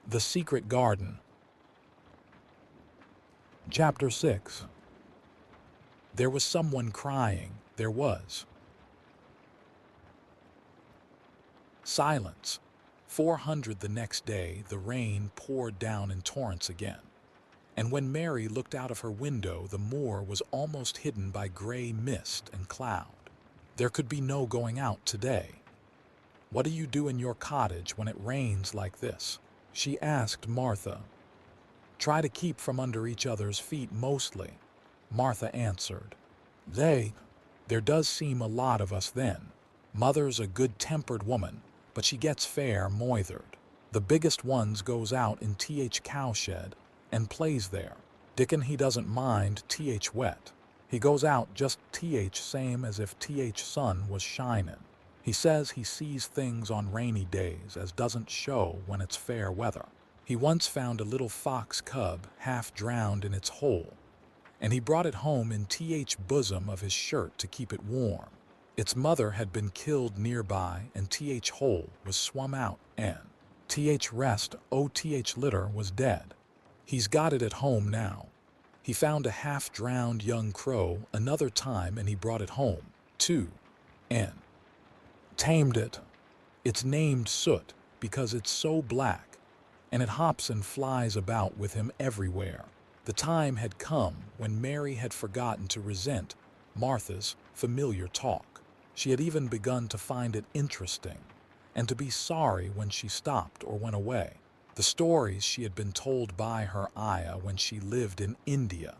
The Secret Garden. Chapter 6. There was someone crying. There was. Silence. 400 the next day, the rain poured down in torrents again. And when Mary looked out of her window, the moor was almost hidden by gray mist and cloud. There could be no going out today. "What do you do in your cottage when it rains like this?" she asked Martha. "Try to keep from under each other's feet mostly," Martha answered. There does seem a lot of us then. Mother's a good-tempered woman, but she gets fair moithered. The biggest ones goes out in cowshed and plays there. Dickon he doesn't mind wet. He goes out just same as if sun was shinin'. He says he sees things on rainy days as doesn't show when it's fair weather. He once found a little fox cub half drowned in its hole, and he brought it home in bosom of his shirt to keep it warm. Its mother had been killed nearby, and hole was swum out, and rest litter was dead. He's got it at home now. He found a half-drowned young crow another time, and he brought it home, too, and tamed it. It's named Soot because it's so black, and it hops and flies about with him everywhere. The time had come when Mary had forgotten to resent Martha's familiar talk. She had even begun to find it interesting, and to be sorry when she stopped or went away. The stories she had been told by her ayah when she lived in India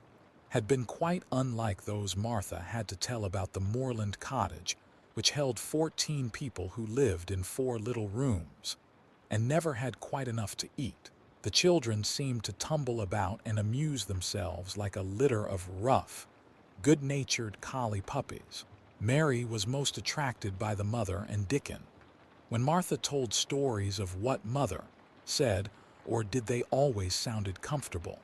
had been quite unlike those Martha had to tell about the moorland cottage, which held 14 people who lived in 4 little rooms and never had quite enough to eat. The children seemed to tumble about and amuse themselves like a litter of rough, good-natured collie puppies. Mary was most attracted by the mother and Dickon. When Martha told stories of what mother said, or did they always sounded comfortable.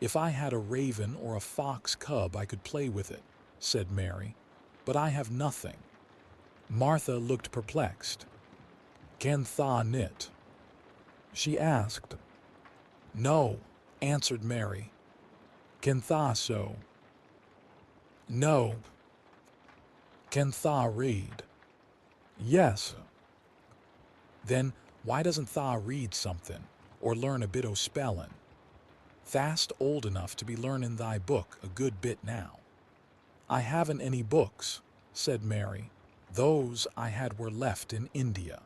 "If I had a raven or a fox cub, I could play with it," said Mary, "but I have nothing." Martha looked perplexed. "Can tha knit?" she asked. "No," answered Mary. "Can tha sew?" "No." "Can tha read?" "Yes." "Then why doesn't tha read something, or learn a bit o' spellin'? Tha'st old enough to be learnin' thy book a good bit now." "I haven't any books," said Mary. "Those I had were left in India."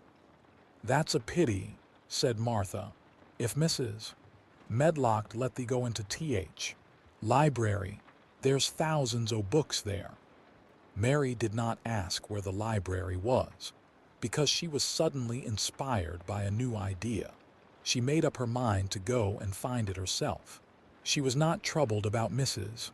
"That's a pity," said Martha. "If Mrs. Medlock let thee go into library, there's thousands o' books there." Mary did not ask where the library was, because she was suddenly inspired by a new idea. She made up her mind to go and find it herself. She was not troubled about Mrs.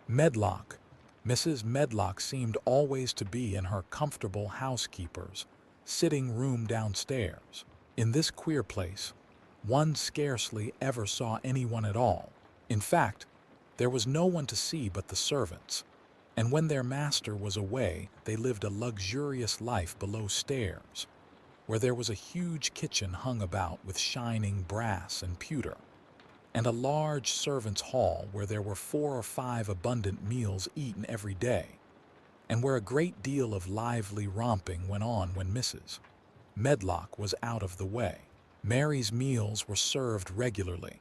Medlock. Mrs. Medlock seemed always to be in her comfortable housekeeper's sitting room downstairs. In this queer place, one scarcely ever saw anyone at all. In fact, there was no one to see but the servants, and when their master was away, they lived a luxurious life below stairs, where there was a huge kitchen hung about with shining brass and pewter, and a large servants' hall where there were 4 or 5 abundant meals eaten every day, and where a great deal of lively romping went on when Mrs. Medlock was out of the way. Mary's meals were served regularly,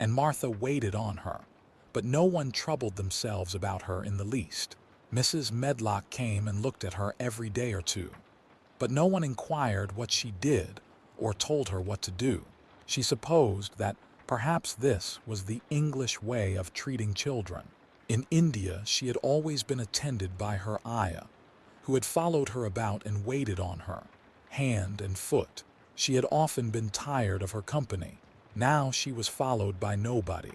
and Martha waited on her, but no one troubled themselves about her in the least. Mrs. Medlock came and looked at her every day or two, but no one inquired what she did or told her what to do. She supposed that perhaps this was the English way of treating children. In India, she had always been attended by her ayah, who had followed her about and waited on her, hand and foot. She had often been tired of her company. Now she was followed by nobody,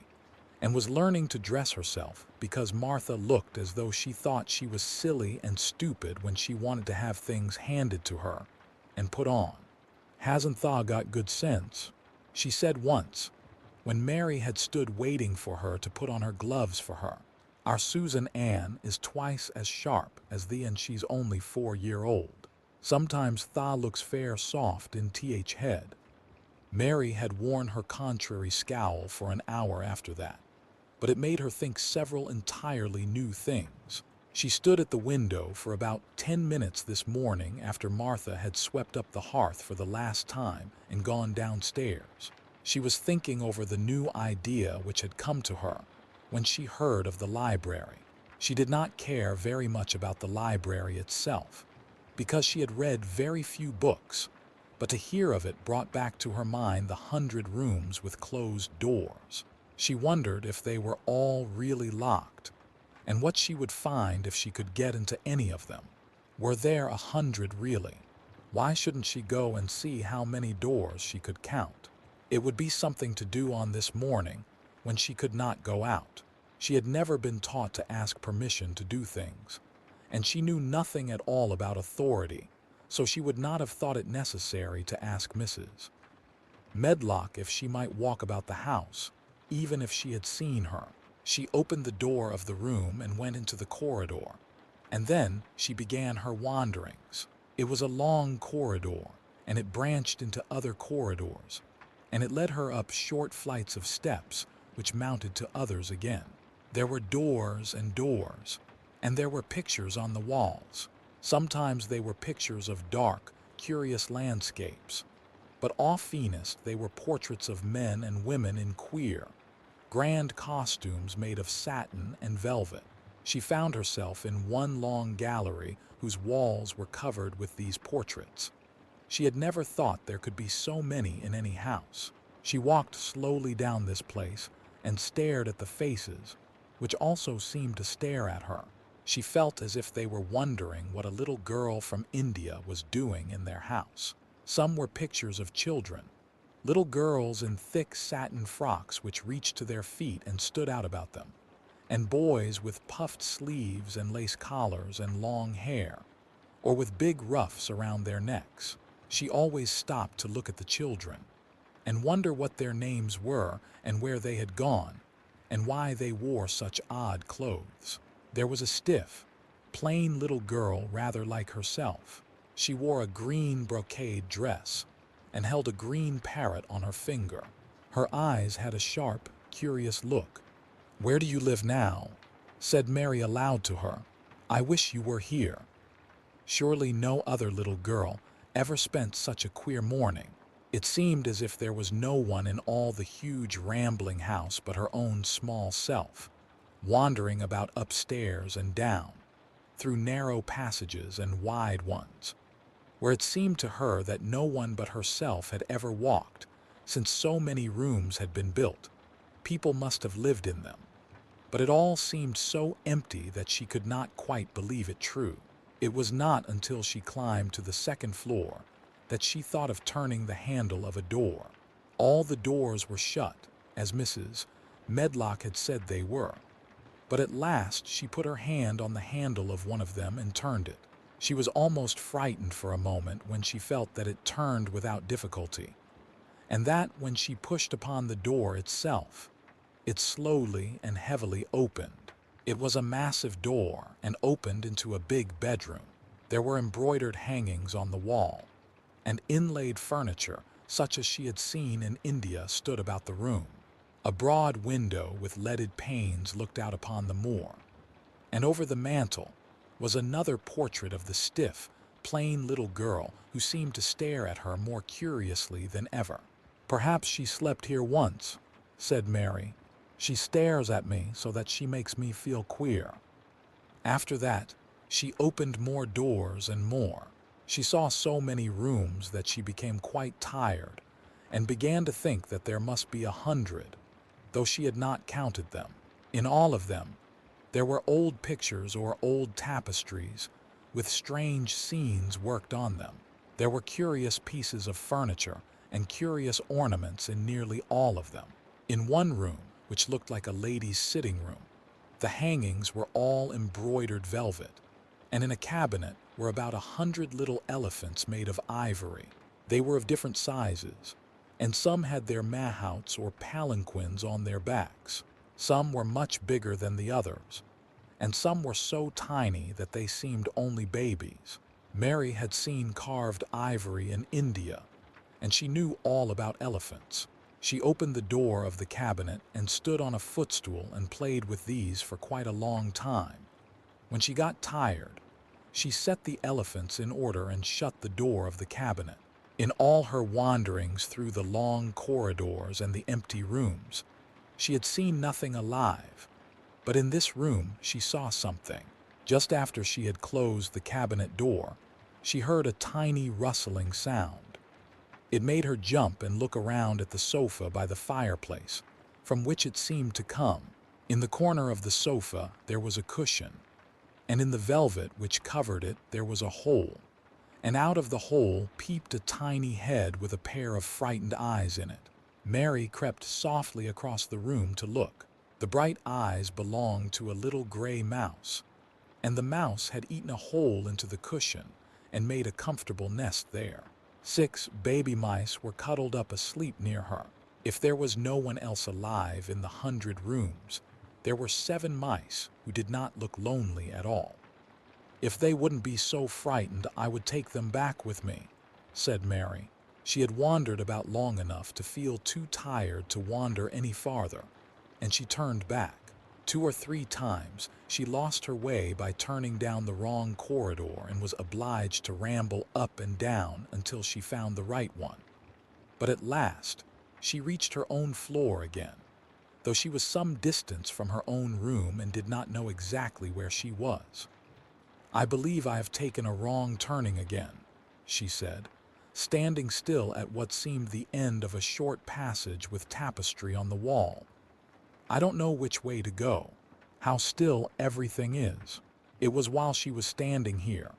and was learning to dress herself because Martha looked as though she thought she was silly and stupid when she wanted to have things handed to her and put on. "Hasn't tha got good sense?" she said once, when Mary had stood waiting for her to put on her gloves for her. "Our Susan Ann is twice as sharp as thee, and she's only 4-year-old. Sometimes tha looks fair soft in head." Mary had worn her contrary scowl for an hour after that, but it made her think several entirely new things. She stood at the window for about 10 minutes this morning after Martha had swept up the hearth for the last time and gone downstairs. She was thinking over the new idea which had come to her when she heard of the library. She did not care very much about the library itself, because she had read very few books, but to hear of it brought back to her mind the 100 rooms with closed doors. She wondered if they were all really locked, and what she would find if she could get into any of them. Were there 100 really? Why shouldn't she go and see how many doors she could count? It would be something to do on this morning when she could not go out. She had never been taught to ask permission to do things, and she knew nothing at all about authority, so she would not have thought it necessary to ask Mrs. Medlock if she might walk about the house, even if she had seen her. She opened the door of the room and went into the corridor, and then she began her wanderings. It was a long corridor, and it branched into other corridors, and it led her up short flights of steps which mounted to others again. There were doors and doors, and there were pictures on the walls. Sometimes they were pictures of dark, curious landscapes, but oftenest they were portraits of men and women in queer, grand costumes made of satin and velvet. She found herself in one long gallery whose walls were covered with these portraits. She had never thought there could be so many in any house. She walked slowly down this place and stared at the faces, which also seemed to stare at her. She felt as if they were wondering what a little girl from India was doing in their house. Some were pictures of children, little girls in thick satin frocks which reached to their feet and stood out about them, and boys with puffed sleeves and lace collars and long hair, or with big ruffs around their necks. She always stopped to look at the children and wonder what their names were and where they had gone, and why they wore such odd clothes. There was a stiff, plain little girl rather like herself. She wore a green brocade dress and held a green parrot on her finger. Her eyes had a sharp, curious look. "Where do you live now?" said Mary aloud to her. "I wish you were here." Surely no other little girl ever spent such a queer morning. It seemed as if there was no one in all the huge rambling house but her own small self, wandering about upstairs and down, through narrow passages and wide ones, where it seemed to her that no one but herself had ever walked, since so many rooms had been built. People must have lived in them. But it all seemed so empty that she could not quite believe it true. It was not until she climbed to the second floor that she thought of turning the handle of a door. All the doors were shut, as Mrs. Medlock had said they were. But at last she put her hand on the handle of one of them and turned it. She was almost frightened for a moment when she felt that it turned without difficulty, and that when she pushed upon the door itself, it slowly and heavily opened. It was a massive door and opened into a big bedroom. There were embroidered hangings on the wall, and inlaid furniture such as she had seen in India stood about the room. A broad window with leaded panes looked out upon the moor, and over the mantel was another portrait of the stiff, plain little girl who seemed to stare at her more curiously than ever. "Perhaps she slept here once," said Mary. "She stares at me so that she makes me feel queer." After that, she opened more doors and more. She saw so many rooms that she became quite tired and began to think that there must be 100, though she had not counted them. In all of them, there were old pictures or old tapestries with strange scenes worked on them. There were curious pieces of furniture and curious ornaments in nearly all of them. In one room, which looked like a lady's sitting room, the hangings were all embroidered velvet, and in a cabinet were about 100 little elephants made of ivory. They were of different sizes, and some had their mahouts or palanquins on their backs. Some were much bigger than the others, and some were so tiny that they seemed only babies. Mary had seen carved ivory in India, and she knew all about elephants. She opened the door of the cabinet and stood on a footstool and played with these for quite a long time. When she got tired, she set the elephants in order and shut the door of the cabinet. In all her wanderings through the long corridors and the empty rooms, she had seen nothing alive. But in this room she saw something. Just after she had closed the cabinet door, she heard a tiny rustling sound. It made her jump and look around at the sofa by the fireplace, from which it seemed to come. In the corner of the sofa there was a cushion, and in the velvet which covered it there was a hole, and out of the hole peeped a tiny head with a pair of frightened eyes in it. Mary crept softly across the room to look. The bright eyes belonged to a little gray mouse, and the mouse had eaten a hole into the cushion and made a comfortable nest there. 6 baby mice were cuddled up asleep near her. If there was no one else alive in the 100 rooms, there were 7 mice who did not look lonely at all. "If they wouldn't be so frightened, I would take them back with me," said Mary. She had wandered about long enough to feel too tired to wander any farther, and she turned back. 2 or 3 times she lost her way by turning down the wrong corridor and was obliged to ramble up and down until she found the right one. But at last she reached her own floor again, though she was some distance from her own room and did not know exactly where she was. "I believe I have taken a wrong turning again," she said, standing still at what seemed the end of a short passage with tapestry on the wall. "I don't know which way to go. How still everything is." It was while she was standing here,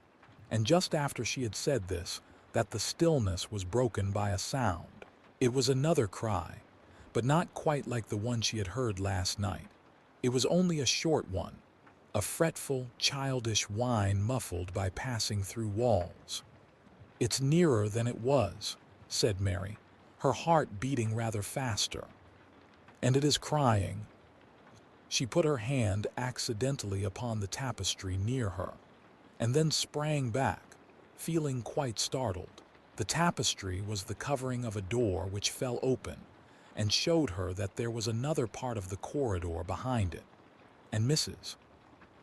and just after she had said this, that the stillness was broken by a sound. It was another cry, but not quite like the one she had heard last night. It was only a short one, a fretful, childish whine muffled by passing through walls. "It's nearer than it was," said Mary, her heart beating rather faster. "And it is crying." She put her hand accidentally upon the tapestry near her, and then sprang back, feeling quite startled. The tapestry was the covering of a door which fell open, and showed her that there was another part of the corridor behind it, and Mrs.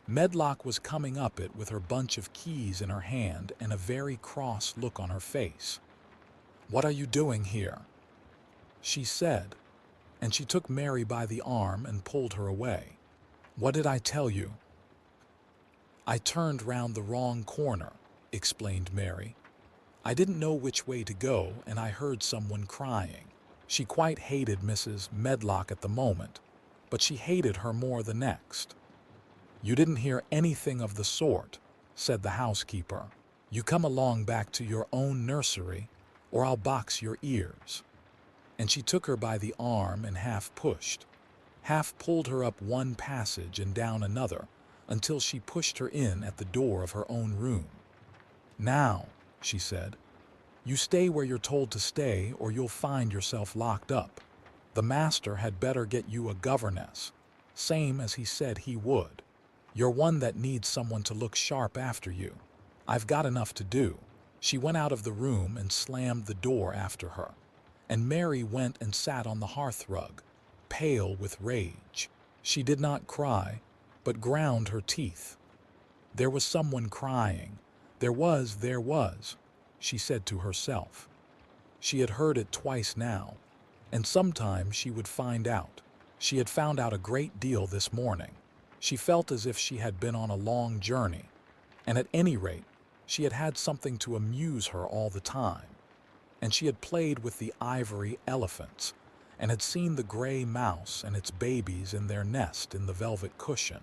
Medlock was coming up it with her bunch of keys in her hand and a very cross look on her face. "What are you doing here?" she said, and she took Mary by the arm and pulled her away. "What did I tell you?" "I turned round the wrong corner," explained Mary. "I didn't know which way to go, and I heard someone crying." She quite hated Mrs. Medlock at the moment, but she hated her more the next. "You didn't hear anything of the sort," said the housekeeper. "You come along back to your own nursery, or I'll box your ears." And she took her by the arm and half pushed, half pulled her up one passage and down another, until she pushed her in at the door of her own room. "Now," she said, "you stay where you're told to stay, or you'll find yourself locked up. The master had better get you a governess, same as he said he would. You're one that needs someone to look sharp after you. I've got enough to do." She went out of the room and slammed the door after her, and Mary went and sat on the hearthrug, pale with rage. She did not cry, but ground her teeth. There was someone crying. There was, she said to herself. She had heard it twice now, and sometime she would find out. She had found out a great deal this morning. She felt as if she had been on a long journey, and at any rate, she had had something to amuse her all the time. And she had played with the ivory elephants, and had seen the gray mouse and its babies in their nest in the velvet cushion.